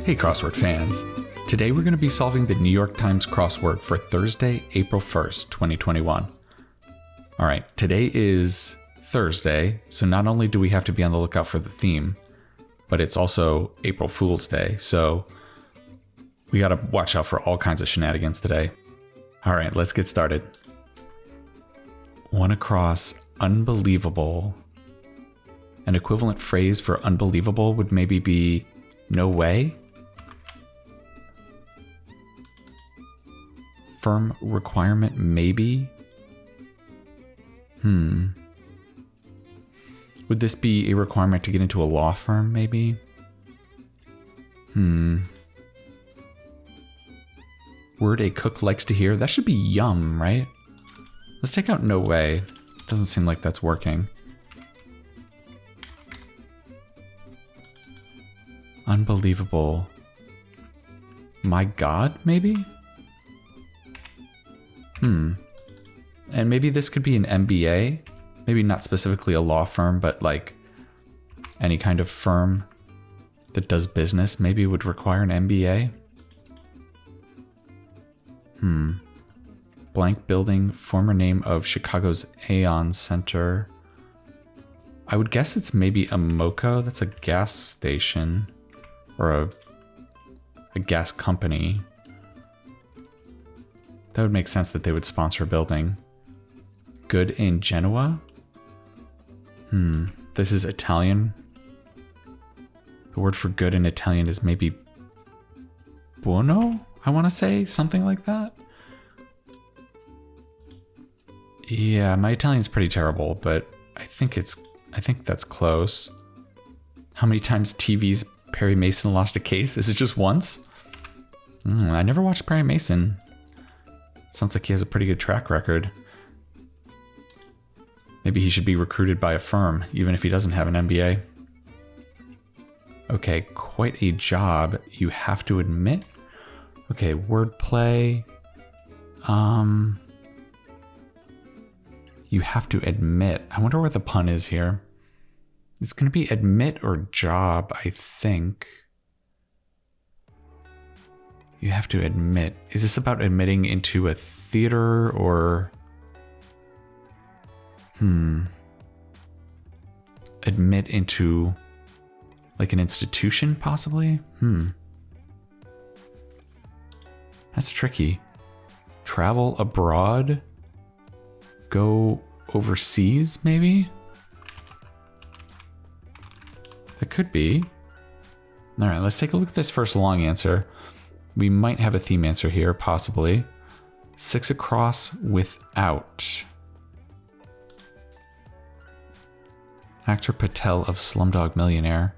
Hey Crossword fans! Today we're going to be solving the New York Times crossword for Thursday, April 1st, 2021. Alright, today is Thursday, so not only do we have to be on the lookout for the theme, but it's also April Fool's Day, so we gotta watch out for all kinds of shenanigans today. Alright, let's get started. One across unbelievable. An equivalent phrase for unbelievable would maybe be no way. Firm requirement, maybe. Would this be a requirement to get into a law firm, maybe? Word a cook likes to hear. That should be yum, right? Let's take out no way. Doesn't seem like that's working. Unbelievable. My God, maybe? And maybe this could be an MBA. Maybe not specifically a law firm, but like any kind of firm that does business maybe would require an MBA. Blank building, former name of Chicago's Aon Center. I would guess it's maybe a MoCo. That's a gas station or a gas company. That would make sense that they would sponsor a building. Good in Genoa? This is Italian. The word for good in Italian is maybe buono, I want to say, something like that. Yeah, my Italian's pretty terrible, but I think that's close. How many times TV's Perry Mason lost a case? Is it just once? I never watched Perry Mason. Sounds like he has a pretty good track record. Maybe he should be recruited by a firm, even if he doesn't have an MBA. Okay, quite a job, you have to admit. Okay, wordplay. You have to admit. I wonder where the pun is here. It's going to be admit or job, I think. You have to admit. Is this about admitting into a theater or... Admit into like an institution, possibly? That's tricky. Travel abroad? Go overseas, maybe? That could be. All right, let's take a look at this first long answer. We might have a theme answer here, possibly. 6 across without. Actor Patel of Slumdog Millionaire.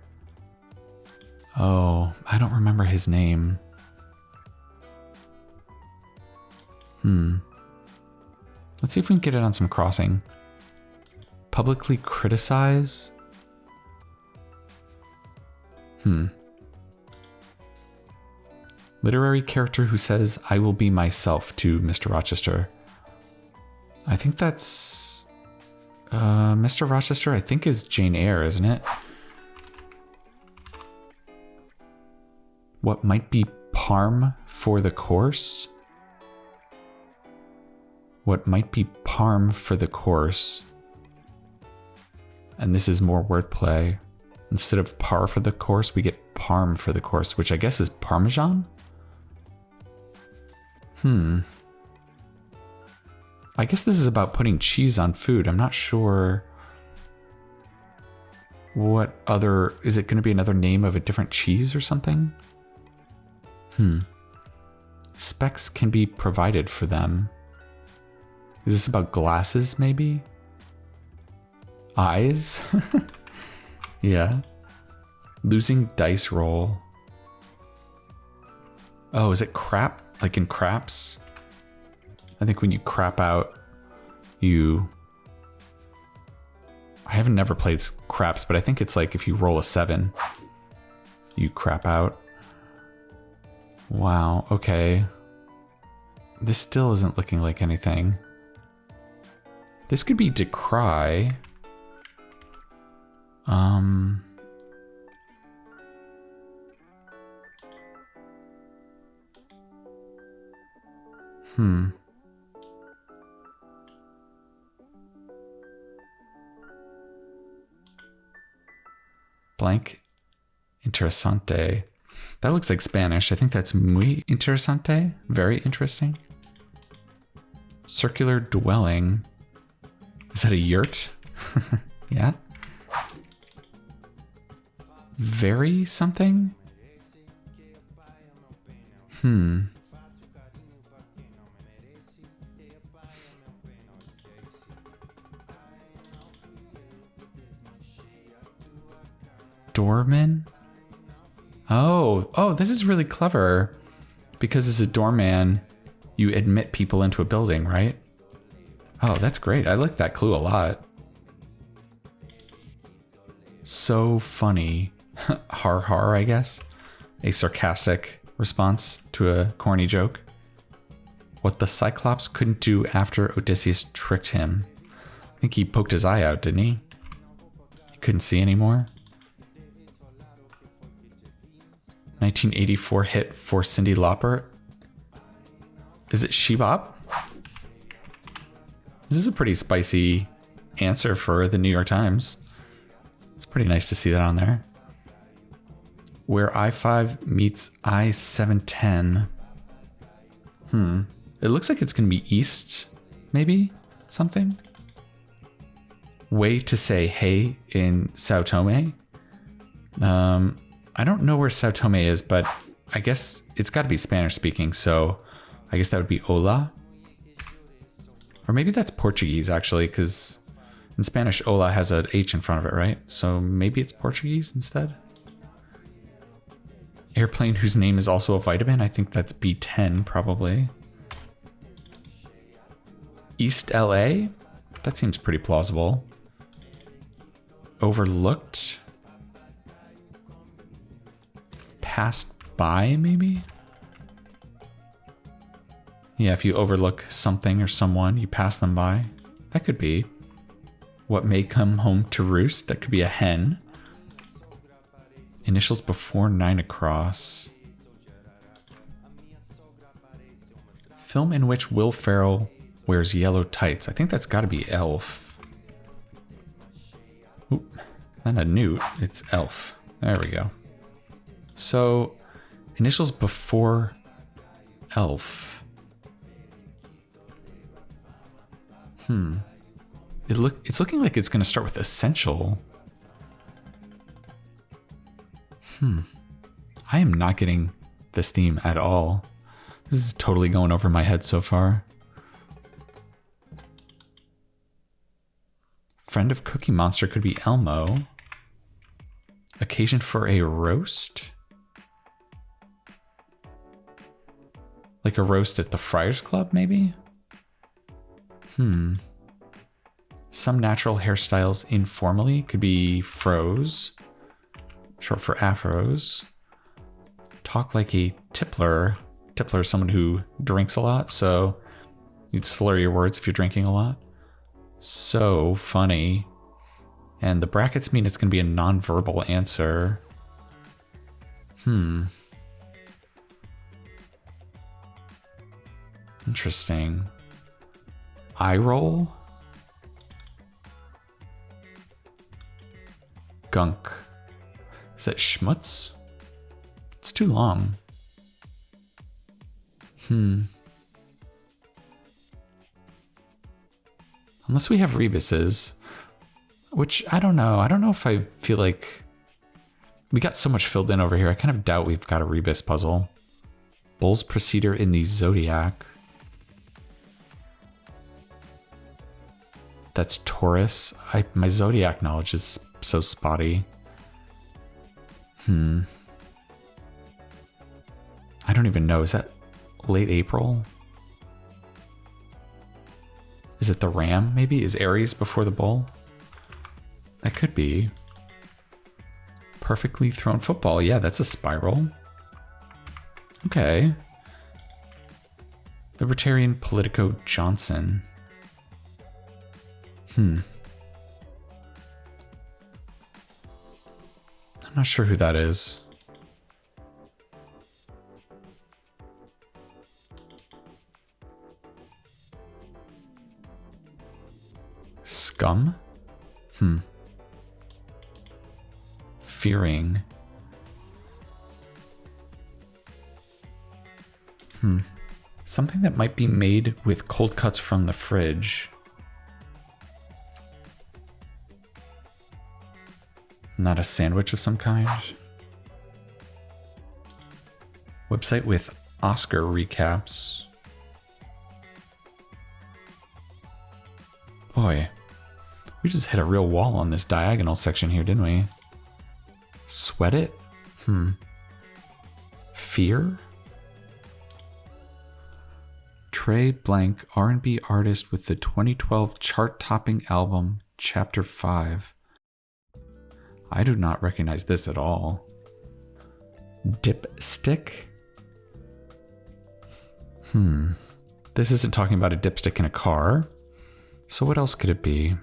Oh, I don't remember his name. Let's see if we can get it on some crossing. Publicly criticize? Literary character who says, I will be myself to Mr. Rochester. I think that's... Mr. Rochester, I think is Jane Eyre, isn't it? What might be parm for the course? What might be parm for the course? And this is more wordplay. Instead of par for the course, we get parm for the course, which I guess is Parmesan? I guess this is about putting cheese on food. I'm not sure what other... Is it going to be another name of a different cheese or something? Specs can be provided for them. Is this about glasses, maybe? Eyes? Yeah. Losing dice roll. Oh, is it crap? Like in craps? I think when you crap out, I haven't never played craps, but I think it's like if you roll a 7, you crap out. Wow, okay. This still isn't looking like anything. This could be decry. Hmm. Blank interesante. That looks like Spanish. I think that's muy interesante. Very interesting. Circular dwelling. Is that a yurt? Yeah. Very something? Hmm. Doorman? Oh, this is really clever. Because as a doorman, you admit people into a building, right? Oh, that's great. I like that clue a lot. So funny. Har har, I guess. A sarcastic response to a corny joke. What the Cyclops couldn't do after Odysseus tricked him. I think he poked his eye out, didn't he? He couldn't see anymore. 1984 hit for Cyndi Lauper. Is it Shebop? This is a pretty spicy answer for the New York Times. It's pretty nice to see that on there. Where I-5 meets I-710. It looks like it's going to be east, maybe? Something? Way to say hey in Sao Tome. I don't know where Sao Tome is, but I guess it's got to be Spanish speaking, so I guess that would be hola. Or maybe that's Portuguese, actually, because in Spanish, hola has an H in front of it, right? So maybe it's Portuguese instead. Airplane whose name is also a vitamin. I think that's B10, probably. East LA? That seems pretty plausible. Overlooked? Passed by, maybe? Yeah, if you overlook something or someone, you pass them by. That could be. What may come home to roost? That could be a hen. Initials before 9 across. Film in which Will Ferrell wears yellow tights. I think that's got to be Elf. Oop, not a newt, it's Elf. There we go. So, initials before Elf. It's looking like it's going to start with essential. I am not getting this theme at all. This is totally going over my head so far. Friend of Cookie Monster could be Elmo. Occasion for a roast? Like a roast at the Friars Club, maybe? Some natural hairstyles informally could be froze, short for afros. Talk like a tippler. Tippler is someone who drinks a lot, so you'd slur your words if you're drinking a lot. So funny. And the brackets mean it's going to be a non-verbal answer. Interesting. Eye roll? Gunk. Is that schmutz? It's too long. Unless we have rebuses, which I don't know. I don't know if I feel like we got so much filled in over here. I kind of doubt we've got a rebus puzzle. Bull's procedure in the Zodiac. That's Taurus. My Zodiac knowledge is so spotty. I don't even know. Is that late April? Is it the Ram, maybe? Is Aries before the Bull? That could be. Perfectly thrown football. Yeah, that's a spiral. Okay. Libertarian Politico Johnson. I'm not sure who that is. Scum? Fearing. Something that might be made with cold cuts from the fridge. Not a sandwich of some kind. Website with Oscar recaps. Boy, we just hit a real wall on this diagonal section here, didn't we? Sweat it? Fear? Trey Blank, R&B artist with the 2012 chart-topping album, Chapter 5. I do not recognize this at all. Dipstick? This isn't talking about a dipstick in a car. So what else could it be?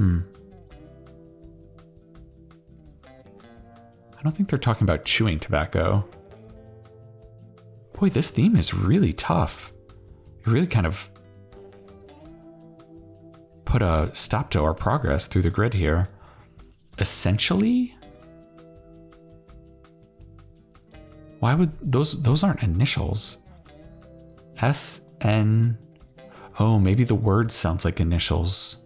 I don't think they're talking about chewing tobacco. Boy, this theme is really tough. It really kind of put a stop to our progress through the grid here. Essentially? Why would those aren't initials? S-N... Oh, maybe the word sounds like initials.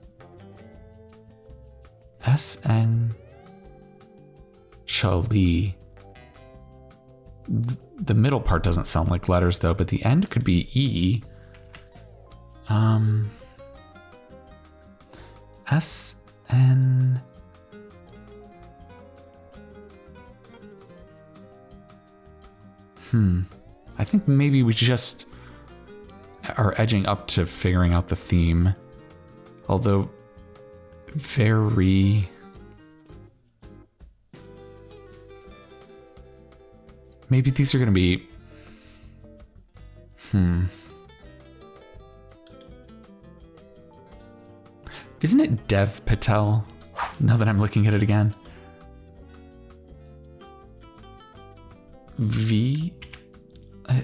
S-N... Chali. The middle part doesn't sound like letters though, but the end could be E. S-N... I think maybe we just are edging up to figuring out the theme. Although, very... Maybe these are going to be... Isn't it Dev Patel? Now that I'm looking at it again. V...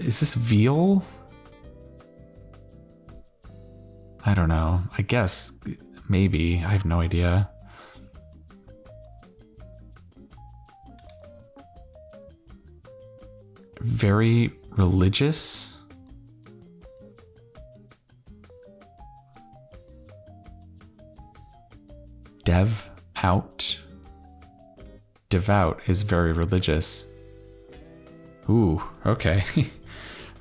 Is this veal? I don't know. I guess maybe. I have no idea. Very religious. Dev out. Devout is very religious. Ooh, okay.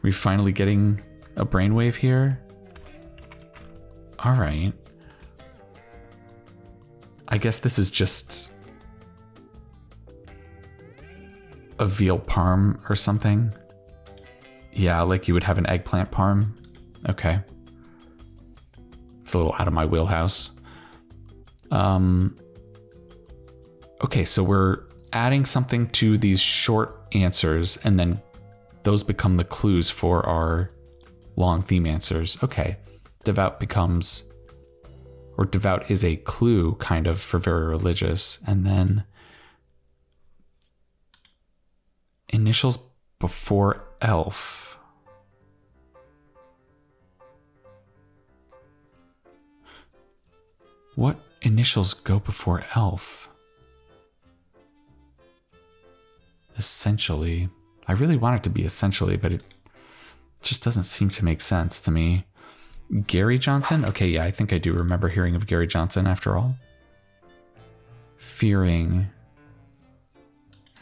We finally getting a brainwave here? All right. I guess this is just a veal parm or something. Yeah, like you would have an eggplant parm. Okay. It's a little out of my wheelhouse. Okay, so we're adding something to these short answers, and then those become the clues for our long theme answers. Okay. Devout becomes, or devout is a clue kind of for very religious. And then initials before elf. What initials go before elf? Essentially. I really want it to be essentially, but it just doesn't seem to make sense to me. Gary Johnson? Okay, yeah, I think I do remember hearing of Gary Johnson after all. Fearing.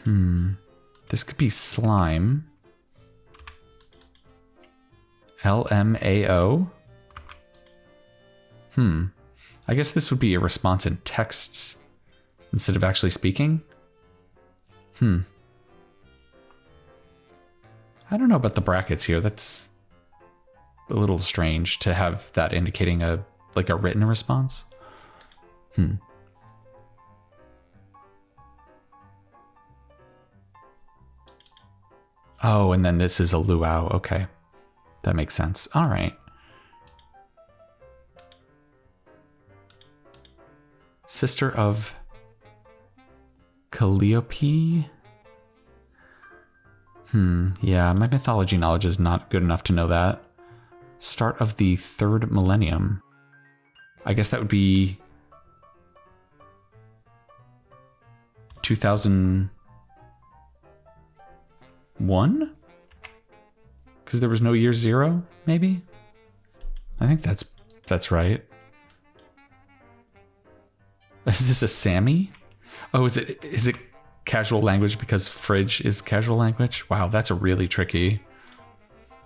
This could be slime. LMAO? I guess this would be a response in text instead of actually speaking? I don't know about the brackets here. That's a little strange to have that indicating a written response. Oh, and then this is a luau. Okay. That makes sense. All right. Sister of Calliope? Yeah, my mythology knowledge is not good enough to know that. Start of the third millennium. I guess that would be 2001? Because there was no year zero, maybe? I think that's right. Is this a Sammy? Oh, is it casual language because fridge is casual language? Wow, that's a really tricky.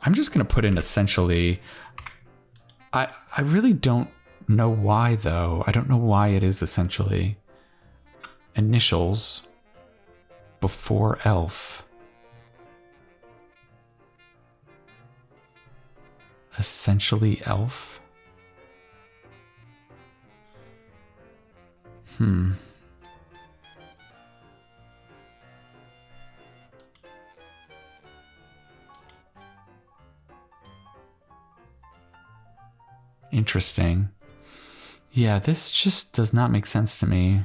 I'm just gonna put in essentially. I really don't know why though. I don't know why it is essentially. Initials before elf. Essentially elf. Interesting. Yeah, this just does not make sense to me.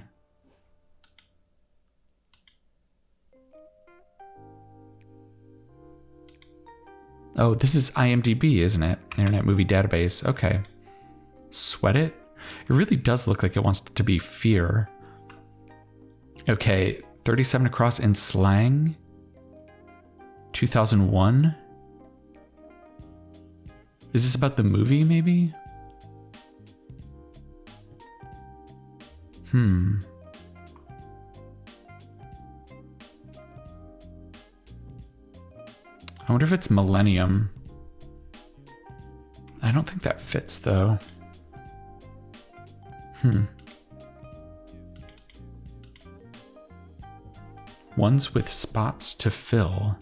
Oh, this is IMDb, isn't it? Internet Movie Database. Okay. Sweat It? It really does look like it wants to be fear. Okay, 37 across in slang. 2001. Is this about the movie, maybe? I wonder if it's millennium. I don't think that fits, though. Ones with spots to fill.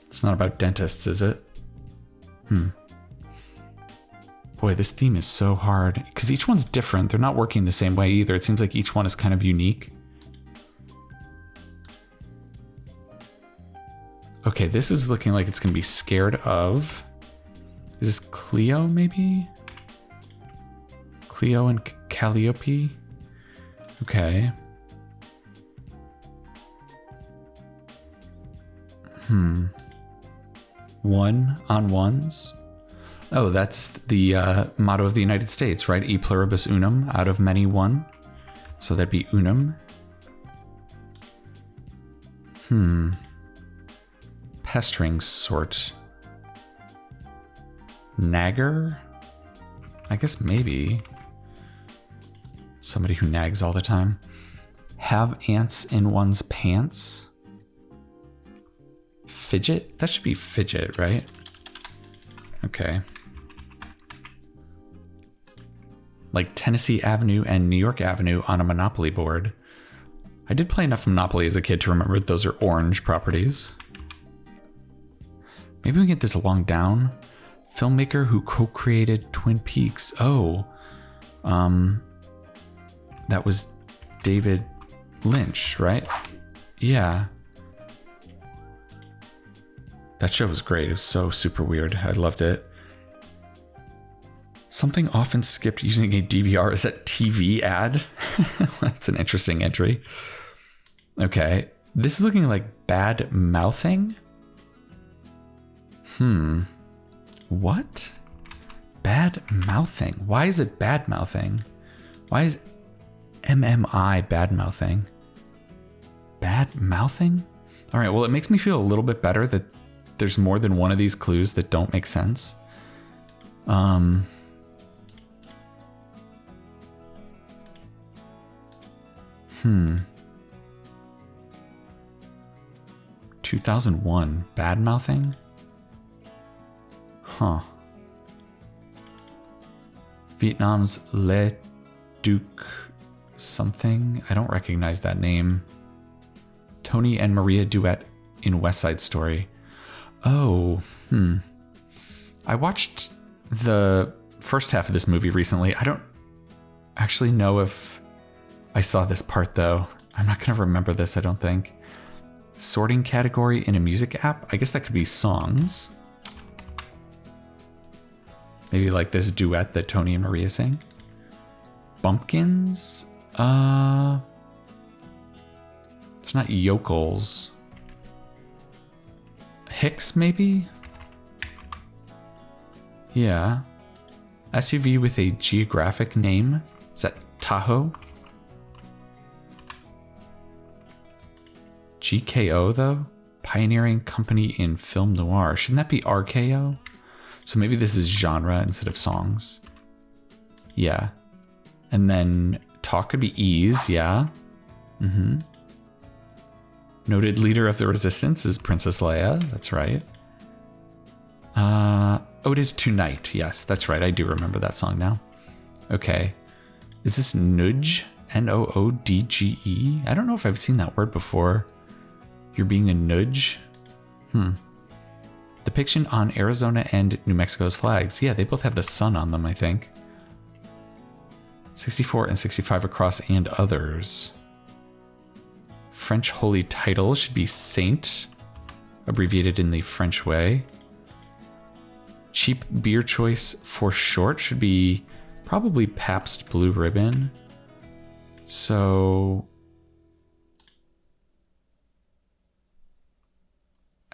It's not about dentists, is it? Boy, this theme is so hard. Because each one's different. They're not working the same way either. It seems like each one is kind of unique. Okay, this is looking like it's going to be scared of. Is this Cleo, maybe? Cleo and Calliope? Okay. One on ones. Oh, that's the motto of the United States, right? E pluribus unum, out of many one. So that'd be unum. Pestering sort. Nagger? I guess maybe. Somebody who nags all the time. Have ants in one's pants? Fidget? That should be fidget, right? Okay. Like Tennessee Avenue and New York Avenue on a Monopoly board. I did play enough Monopoly as a kid to remember those are orange properties. Maybe we get this along down. Filmmaker who co-created Twin Peaks. Oh. That was David Lynch, right? Yeah. That show was great. It was so super weird. I loved it. Something often skipped using a DVR is a TV ad. That's an interesting entry. Okay. This is looking like bad mouthing. What? Bad mouthing. Why is it bad mouthing? Why is MMI bad mouthing? Bad mouthing? All right. Well, it makes me feel a little bit better that there's more than one of these clues that don't make sense. 2001, bad mouthing? Huh. Vietnam's Le Duc something? I don't recognize that name. Tony and Maria duet in West Side Story. Oh, I watched the first half of this movie recently. I don't actually know if I saw this part, though. I'm not going to remember this, I don't think. Sorting category in a music app? I guess that could be songs. Maybe like this duet that Tony and Maria sing. Bumpkins? It's not yokels. Hicks, maybe? Yeah. SUV with a geographic name? Is that Tahoe? GKO, though? Pioneering company in film noir. Shouldn't that be RKO? So maybe this is genre instead of songs. Yeah. And then talk could be ease, yeah. Noted leader of the resistance is Princess Leia. That's right. Oh, it is Tonight. Yes, that's right. I do remember that song now. Okay. Is this Nudge? Noodge? I don't know if I've seen that word before. You're being a nudge? Depiction on Arizona and New Mexico's flags. Yeah, they both have the sun on them, I think. 64 and 65 across and others. French holy title should be Saint, abbreviated in the French way. Cheap beer choice for short should be probably Pabst Blue Ribbon. So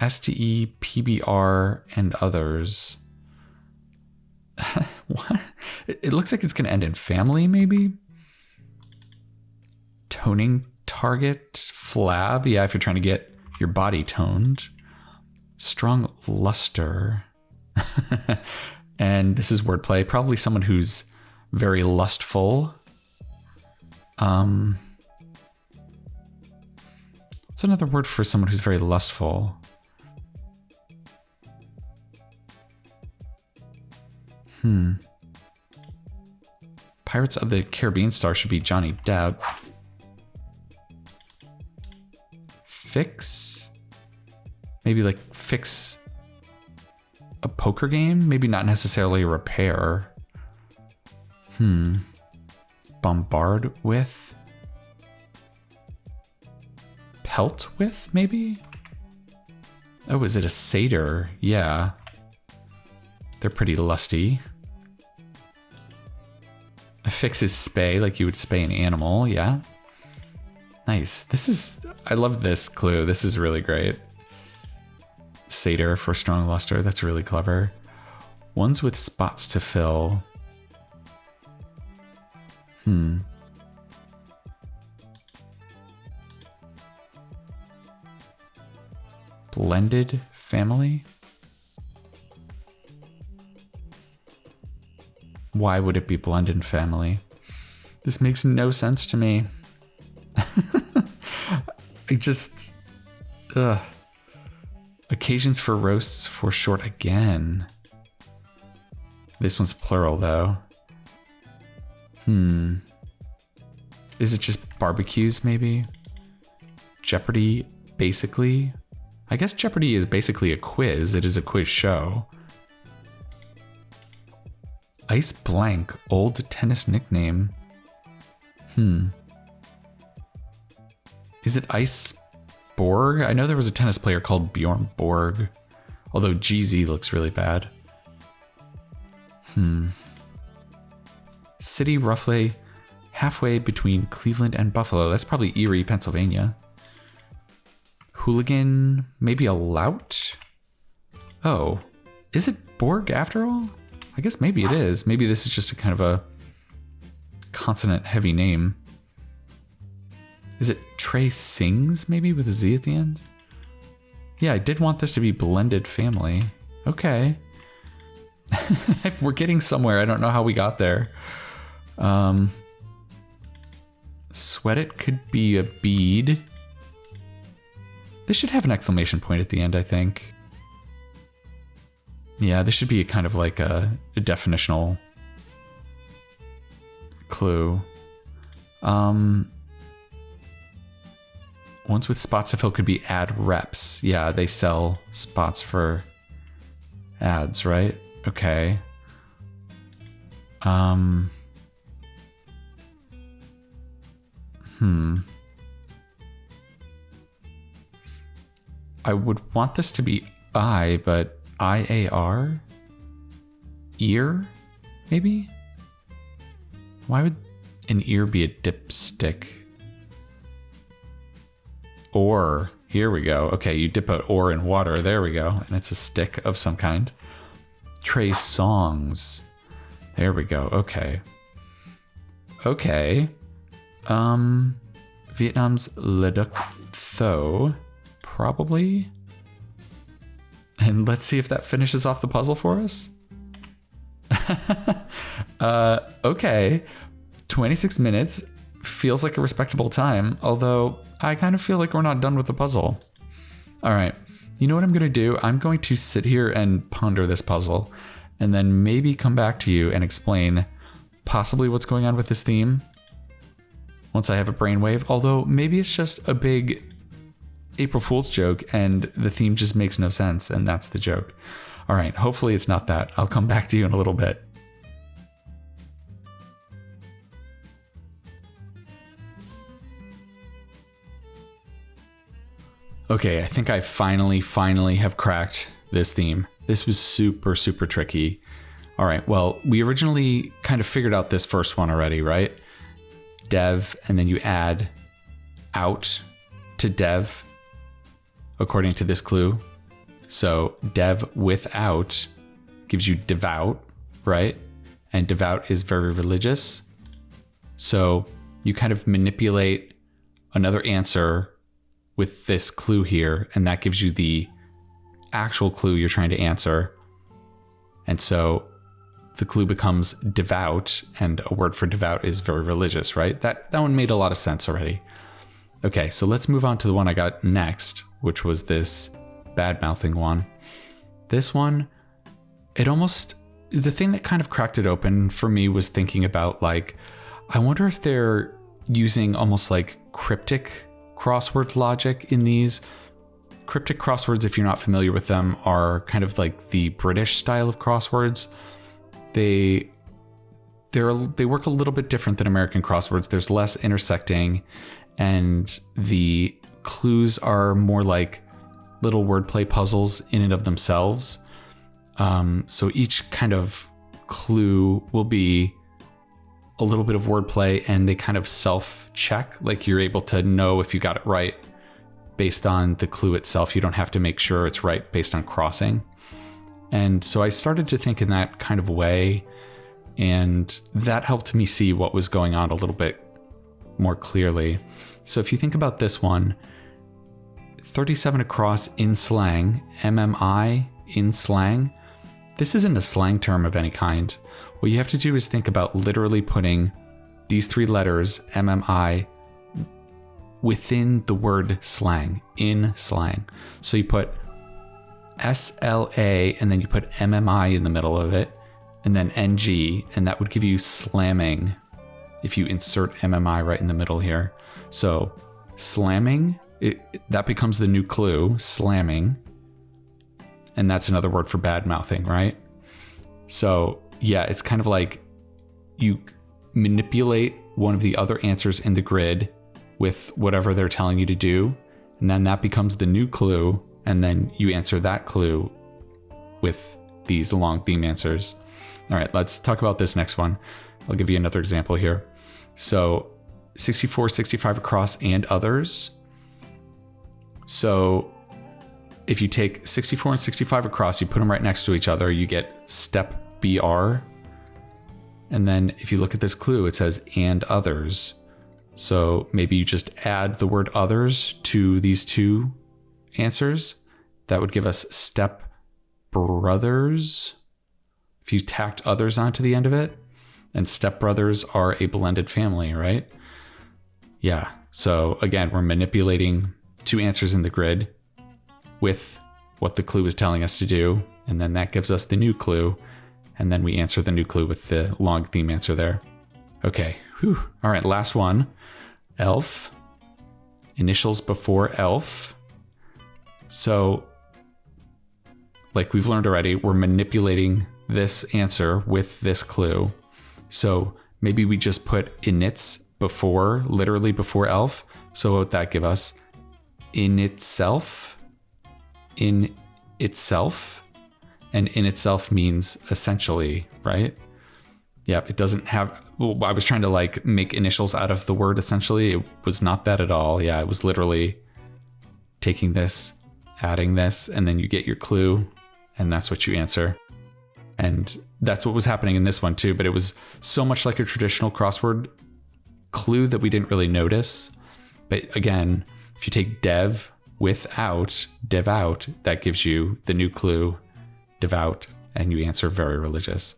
STE, PBR, and others. What? It looks like it's going to end in family, maybe? Toning target, flab. Yeah, if you're trying to get your body toned. Strong luster. And this is wordplay. Probably someone who's very lustful. What's another word for someone who's very lustful? Pirates of the Caribbean star should be Johnny Depp. Fix? Maybe like fix a poker game? Maybe not necessarily repair. Bombard with? Pelt with, maybe? Oh, is it a satyr? Yeah. They're pretty lusty. Fix is spay, like you would spay an animal, yeah. Nice. This is, I love this clue. This is really great. Satyr for strong luster, that's really clever. Ones with spots to fill. Blended family? Why would it be blended family? This makes no sense to me. I just... Occasions for roasts for short again. This one's plural, though. Is it just barbecues, maybe? Jeopardy, basically? I guess Jeopardy is basically a quiz. It is a quiz show. Ice Blank, old tennis nickname. Is it Ice Borg? I know there was a tennis player called Bjorn Borg, although GZ looks really bad. City roughly halfway between Cleveland and Buffalo. That's probably Erie, Pennsylvania. Hooligan, maybe a lout? Oh, is it Borg after all? I guess maybe it is. Maybe this is just a kind of a consonant-heavy name. Is it Trey Sings, maybe, with a Z at the end? Yeah, I did want this to be blended family. Okay. We're getting somewhere. I don't know how we got there. Sweat it could be a bead. This should have an exclamation point at the end, I think. Yeah, this should be a kind of like a definitional clue. Ones with spots to fill could be ad reps. Yeah, they sell spots for ads, right? Okay. I would want this to be I, but IAR? Ear? Maybe? Why would an ear be a dipstick? Or Here we go. Okay, you dip an oar in water. There we go. And it's a stick of some kind. Trey songs. There we go. Okay. Okay. Vietnam's Le Duc Tho. Probably. And let's see if that finishes off the puzzle for us. Okay. 26 minutes. Feels like a respectable time, although I kind of feel like we're not done with the puzzle. All right, you know what I'm going to do? I'm going to sit here and ponder this puzzle and then maybe come back to you and explain possibly what's going on with this theme once I have a brainwave, although maybe it's just a big April Fool's joke and the theme just makes no sense and that's the joke. All right, hopefully it's not that. I'll come back to you in a little bit. Okay, I think I finally have cracked this theme. This was super tricky. All right, well, we originally kind of figured out this first one already, right? Dev, and then you add out to dev according to this clue. So dev without gives you devout, right? And devout is very religious. So you kind of manipulate another answer with this clue here, and that gives you the actual clue you're trying to answer. And so the clue becomes devout, and a word for devout is very religious, right? That one made a lot of sense already. Okay, so let's move on to the one I got next, which was this bad-mouthing one. This one, the thing that kind of cracked it open for me was thinking about, like, I wonder if they're using almost like cryptic crossword logic in these. Cryptic crosswords, if you're not familiar with them, are kind of like the British style of crosswords. They work a little bit different than American crosswords. There's less intersecting, and the clues are more like little wordplay puzzles in and of themselves. So each kind of clue will be a little bit of wordplay, and they kind of self-check. Like, you're able to know if you got it right based on the clue itself. You don't have to make sure it's right based on crossing. And so I started to think in that kind of way, and that helped me see what was going on a little bit more clearly. So if you think about this one, 37 across in slang, MMI in slang, this isn't a slang term of any kind. What you have to do is think about literally putting these three letters, MMI, within the word slang, in slang. So you put SLA and then you put MMI in the middle of it, and then NG, and that would give you slamming if you insert MMI right in the middle here. So slamming, that becomes the new clue, slamming. And that's another word for bad mouthing, right? So yeah, it's kind of like you manipulate one of the other answers in the grid with whatever they're telling you to do, and then that becomes the new clue, and then you answer that clue with these long theme answers. All right, let's talk about this next one. I'll give you another example here. So 64, 65 across and others. So if you take 64 and 65 across, you put them right next to each other, you get step BR. And then if you look at this clue, it says and others. So maybe you just add the word others to these two answers. That would give us step brothers if you tacked others onto the end of it. And step brothers are a blended family, right? Yeah. So again, we're manipulating two answers in the grid with what the clue is telling us to do. And then that gives us the new clue. And then we answer the new clue with the long theme answer there. Okay. Whew. All right. Last one. Elf. Initials before elf. So, like we've learned already, we're manipulating this answer with this clue. So maybe we just put inits before, literally before elf. So what would that give us? In itself. In itself. And in itself means essentially, right? Yeah, it doesn't have, well, I was trying to like make initials out of the word essentially. It was not that at all. Yeah, it was literally taking this, adding this, and then you get your clue, and that's what you answer. And that's what was happening in this one too, but it was so much like a traditional crossword clue that we didn't really notice. But again, if you take dev without, dev out, that gives you the new clue, devout, and you answer very religious.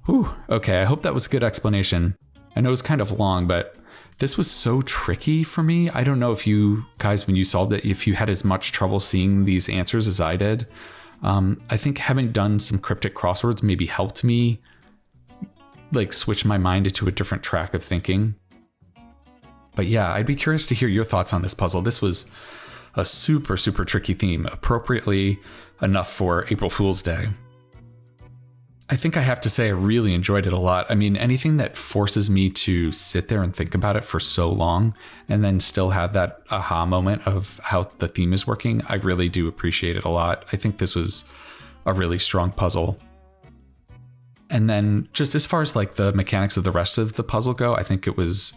Whew, okay, I hope that was a good explanation. I know it's kind of long, but this was so tricky for me. I don't know if you guys, when you solved it, if you had as much trouble seeing these answers as I did. I think having done some cryptic crosswords maybe helped me like switch my mind into a different track of thinking. But yeah, I'd be curious to hear your thoughts on this puzzle. This was a super, super tricky theme, appropriately enough for April Fool's Day. I think I have to say I really enjoyed it a lot. I mean, anything that forces me to sit there and think about it for so long and then still have that aha moment of how the theme is working, I really do appreciate it a lot. I think this was a really strong puzzle. And then just as far as like the mechanics of the rest of the puzzle go, I think it was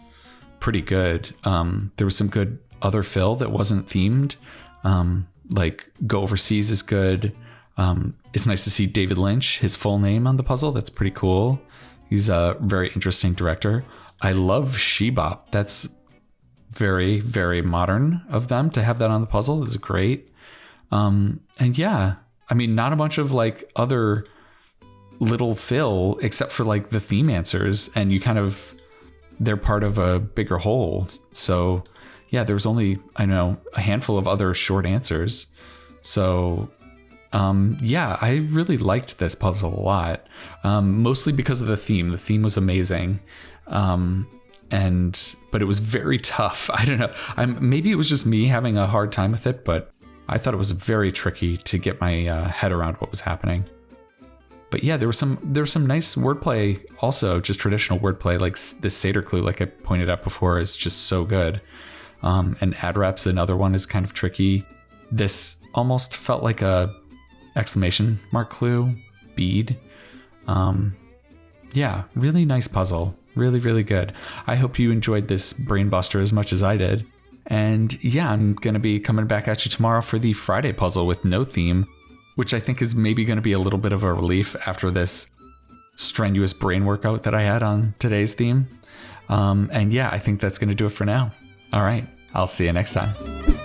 pretty good. There was some good other fill that wasn't themed. Like Go Overseas is good. It's nice to see David Lynch, his full name on the puzzle. That's pretty cool. He's a very interesting director. I love Shebop. That's very, very modern of them to have that on the puzzle. Is great. And yeah, I mean, not a bunch of like other little fill except for like the theme answers, and you kind of, they're part of a bigger whole. So yeah, there was only, I know, a handful of other short answers. So yeah, I really liked this puzzle a lot, mostly because of the theme. The theme was amazing, but it was very tough. I don't know. Maybe it was just me having a hard time with it, but I thought it was very tricky to get my head around what was happening. But yeah, there was some nice wordplay, also just traditional wordplay, like this Seder clue, like I pointed out before, is just so good. And ad reps, another one, is kind of tricky. This almost felt like a exclamation mark clue, bead. Yeah, really nice puzzle. Really, really good. I hope you enjoyed this brain buster as much as I did. And yeah, I'm going to be coming back at you tomorrow for the Friday puzzle with no theme, which I think is maybe going to be a little bit of a relief after this strenuous brain workout that I had on today's theme. And yeah, I think that's going to do it for now. All right, I'll see you next time.